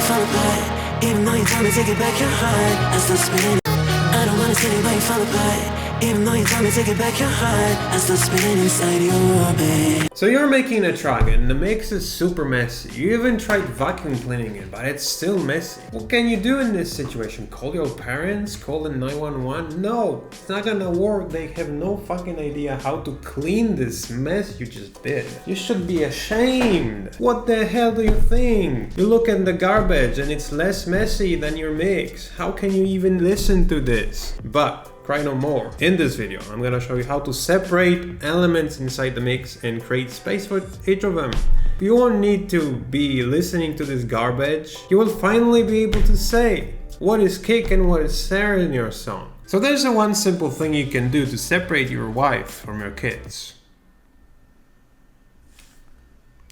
fall apart. Even though you tell me to get back your heart, I still spin. I don't wanna see the way you fall apart. Even though you tell me to get back your heart, I still spin inside your orbit. So you're making a track and the mix is super messy. You even tried vacuum cleaning it, but it's still messy. What can you do in this situation? Call your parents? Call the 911? No, it's not gonna work. They have no fucking idea how to clean this mess you just did. You should be ashamed. What the hell do you think? You look at the garbage and it's less messy than your mix. How can you even listen to this? But cry no more. In this video, I'm gonna show you how to separate elements inside the mix and create space for each of them. You won't need to be listening to this garbage. You will finally be able to say what is kick and what is Sarah in your song. So there's one simple thing you can do to separate your wife from your kids.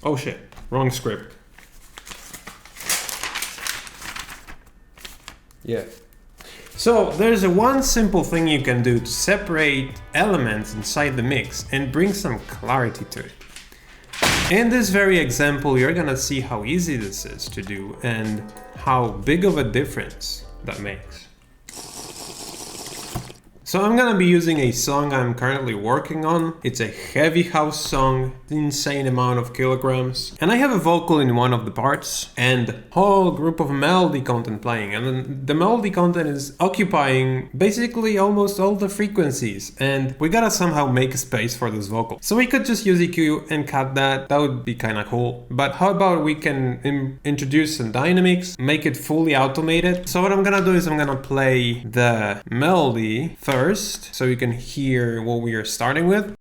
Oh shit, wrong script. Yeah. So there's one simple thing you can do to separate elements inside the mix and bring some clarity to it. In this very example, you're gonna see how easy this is to do and how big of a difference that makes. So I'm gonna be using a song I'm currently working on. It's a heavy house song, insane amount of kilograms. And I have a vocal in one of the parts and a whole group of melody content playing. And then the melody content is occupying basically almost all the frequencies. And we gotta somehow make space for this vocal. So we could just use EQ and cut that. That would be kinda cool. But how about we can introduce some dynamics, make it fully automated. So what I'm gonna do is I'm gonna play the melody first, so you can hear what we are starting with.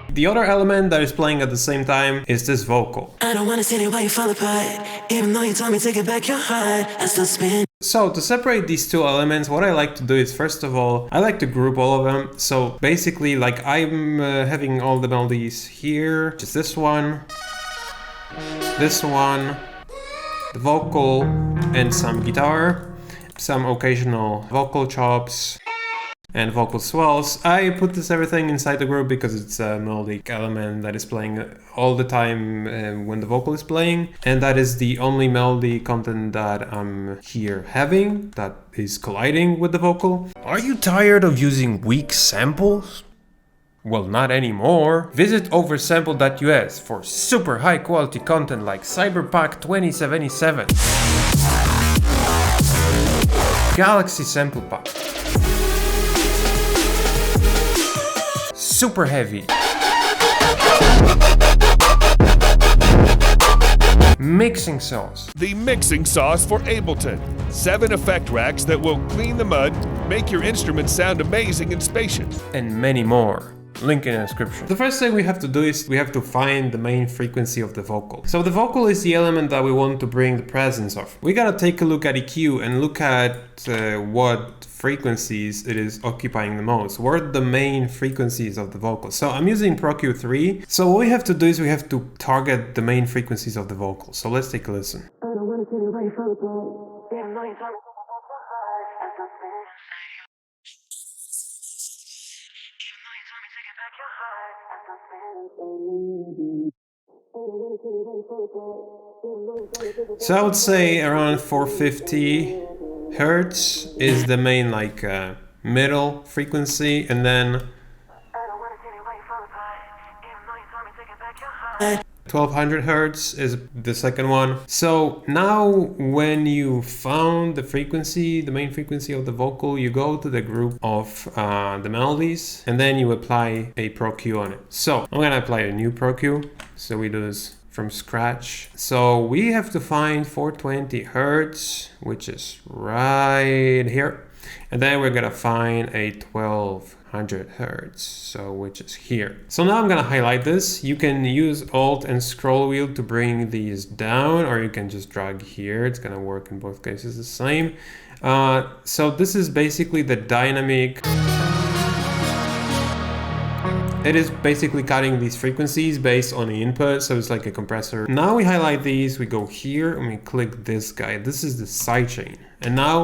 The other element that is playing at the same time is this vocal. I don't wanna see the way you fall apart. Even though you told me to get back your heart, I still spin. So to separate these two elements, what I like to do is, first of all, I like to group all of them. So basically, like I'm having all the melodies here, just this one, the vocal, and some guitar, some occasional vocal chops, and vocal swells. I put this everything inside the group because it's a melodic element that is playing all the time when the vocal is playing, and that is the only melody content that I'm here having that is colliding with the vocal. Are you tired of using weak samples? Well, not anymore. Visit oversample.us for super high quality content like CYBERPACK 2077, Galaxy Sample Pack, super heavy, mixing sauce. The mixing sauce for Ableton. 7 effect racks that will clean the mud, make your instruments sound amazing and spacious. And many more. Link in the description. The first thing we have to do is we have to find the main frequency of the vocal. So the vocal is the element that we want to bring the presence of. We gotta take a look at EQ and look at what frequencies it is occupying the most. What are the main frequencies of the vocal? So I'm using Pro Q3. So what we have to do is we have to target the main frequencies of the vocal. So let's take a listen. I don't wanna see the way you fall apart. Even though you told me to get back your heart, I still spin. Even though you told me to get back your heart, I still spin. So I would say around 450 Hertz is the main like middle frequency, and then 1200 Hertz is the second one. So now when you found the frequency, the main frequency of the vocal, you go to the group of the melodies and then you apply a Pro Q on it. So I'm gonna apply a new Pro Q. So we do this from scratch. So we have to find 420 Hertz, which is right here. And then we're gonna find a 1200 Hertz, so which is here. So now I'm gonna highlight this. You can use Alt and scroll wheel to bring these down, or you can just drag here. It's gonna work in both cases the same. So this is basically the dynamic It is basically cutting these frequencies based on the input, so it's like a compressor. Now we highlight these, we go here and we click this guy. This is the sidechain. And now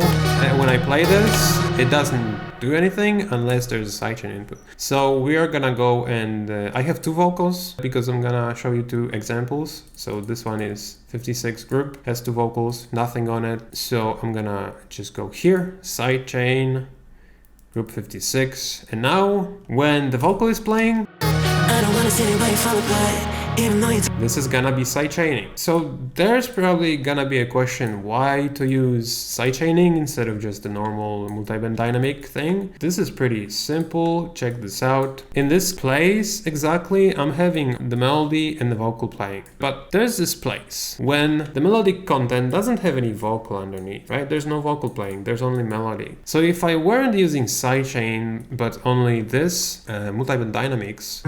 when I play this, it doesn't do anything unless there's a sidechain input. So we are gonna go and I have two vocals because I'm gonna show you two examples. So this one is 56 group, has two vocals, nothing on it. So I'm gonna just go here, sidechain, group 56. And now when the vocal is playing, I don't wanna see anybody fall apart. Even though this is gonna be sidechaining. So there's probably gonna be a question why to use sidechaining instead of just the normal multiband dynamic thing. This is pretty simple. Check this out. In this place exactly, I'm having the melody and the vocal playing. But there's this place when the melodic content doesn't have any vocal underneath, right? There's no vocal playing, there's only melody. So if I weren't using sidechain but only this multiband dynamics,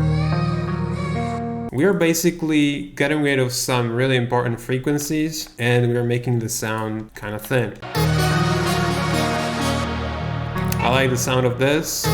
we are basically getting rid of some really important frequencies and we are making the sound kind of thin. I like the sound of this.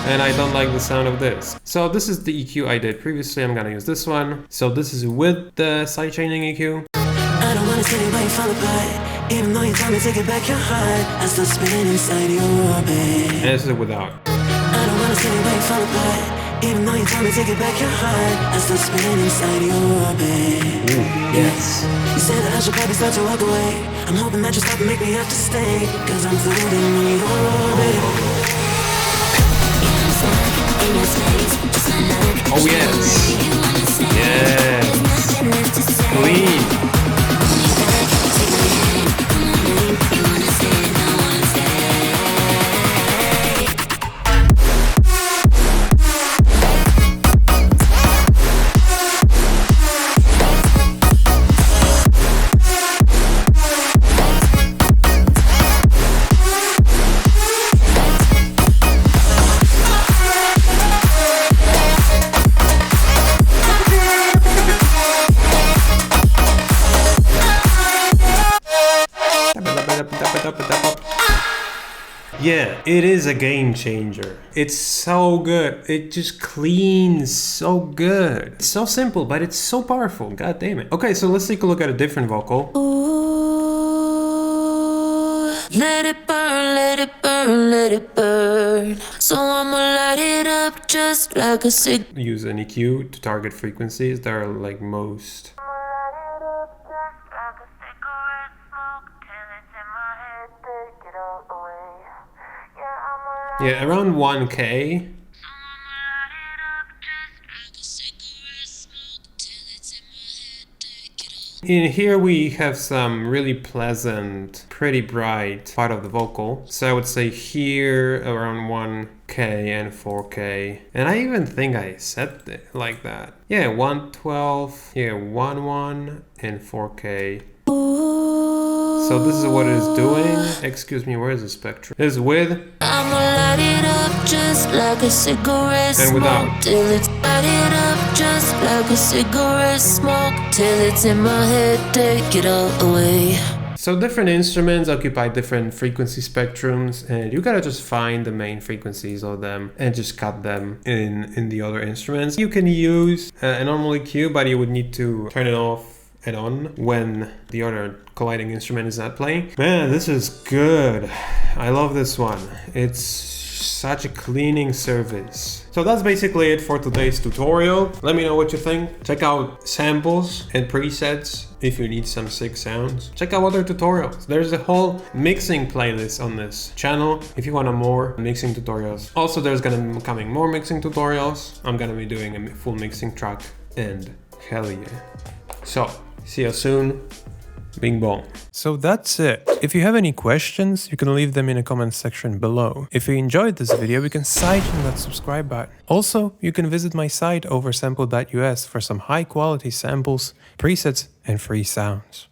And I don't like the sound of this. So this is the EQ I did previously. I'm gonna use this one. So this is with the sidechaining EQ. I don't wanna see anybody fall apart. Even though you told me to get back your heart, I still spin inside your orbit. And this is without. I don't wanna see anybody fall apart. Even though you told me to get back your heart, I still spin inside your orbit. Ooh, yes. You said that I should probably start to walk away. I'm hoping that you stop and make me have to stay, cause I'm floating in your orbit. Oh yes. Yes. Clean. Yeah, it is a game changer. It's so good. It just cleans so good. It's so simple, but it's so powerful. God damn it. Okay, so let's take a look at a different vocal. Ooh, let it burn, let it burn, let it burn. So I'ma light it up just like a cigarette. Use an EQ to target frequencies that are like most. Yeah, around 1K. In here we have some really pleasant, pretty bright part of the vocal. So I would say here around 1K and 4K. And I even think I set it like that. Yeah, 112, yeah, 1.1 and 4K. So this is what it is doing. Excuse me, where is the spectrum? It's with I'ma light it up just like a cigarette and without. till it's light it up just like a cigarette smoke till it's in my head, take it all away. So different instruments occupy different frequency spectrums and you gotta just find the main frequencies of them and just cut them in the other instruments. You can use a normal EQ, but you would need to turn it off and on when the other colliding instrument is not playing. Man, this is good. I love this one. It's such a cleaning service. So that's basically it for today's tutorial. Let me know what you think. Check out samples and presets if you need some sick sounds. Check out other tutorials. There's a whole mixing playlist on this channel if you want more mixing tutorials. Also, there's gonna be coming more mixing tutorials. I'm gonna be doing a full mixing track and hell yeah. So, see you soon. Bing bong. So that's it. If you have any questions, you can leave them in the comment section below. If you enjoyed this video, you can side that subscribe button. Also, you can visit my site oversample.us for some high quality samples, presets, and free sounds.